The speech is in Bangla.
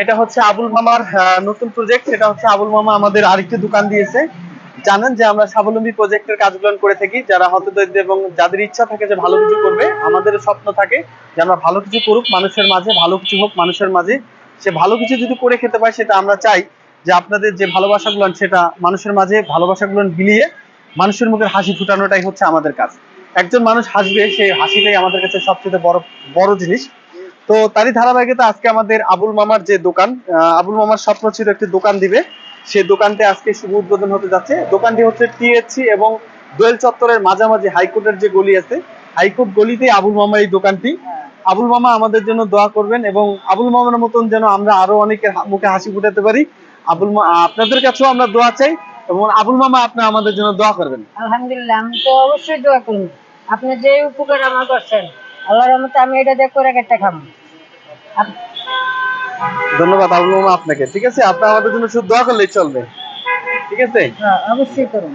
এটা হচ্ছে আবুল মামার নতুন প্রজেক্ট। এটা হচ্ছে আবুল মামা আমাদের আরেকটি দোকান দিয়েছে। জানেন যে আমরা স্বাবলম্বী প্রজেক্টের কাজগুলো করে থাকি, যারা হতদরিদ্র এবং যাদের ইচ্ছা থাকে যে ভালো কিছু করবে, আমাদের স্বপ্ন থাকে যে আমরা ভালো কিছু করুক মানুষের মাঝে, ভালো কিছু হোক মানুষের মাঝে। সে ভালো কিছু যদি করে খেতে পায়, সেটা আমরা চাই যে আপনাদের যে ভালোবাসাগুলো সেটা মানুষের মাঝে ভালোবাসাগুলো বিলিয়ে মানুষের মুখে হাসি ফুটানোটাই হচ্ছে আমাদের কাজ। একজন মানুষ হাসবে, সেই হাসিটাই আমাদের কাছে সবচেয়ে বড় বড় জিনিস। তো তারই ধারাবাহিকতা আজকে আমাদের আবুল মামার যে দোকান, আবুল মামার স্বপ্ন ছিল একটি দোকান দিবে, সেই দোকানটি আজকে শুভ উদ্বোধন হতে যাচ্ছে। দোকানটি হচ্ছে টিএসসি এবং দোয়েল চত্বরের মাঝামাঝি হাইকোর্টের যে গলি আছে, হাইকোর্ট গলিতে আবুল মামা এই দোকানটি। আবুল মামা আমাদের জন্য দোয়া করবেন এবং আবুল মামার মতন যেন আমরা আরো অনেকের মুখে হাসি ফুটাতে পারি। আপনাদের কাছেও আমরা দোয়া চাই এবং আবুল মামা আপনি আমাদের জন্য দোয়া করবেন। আলহামদুলিল্লাহ, আমি তো অবশ্যই দোয়া করব। আপনি যে উপকার আমার করছেন, আল্লাহর রহমতে আমি এটা দিয়ে করে একটা খাবো। ধন্যবাদ আবুল মামা আপনাকে। ঠিক আছে, আপনি আমাদের জন্য শুধু দোয়া করলেই চলবে। ঠিক আছে, অবশ্যই করুন।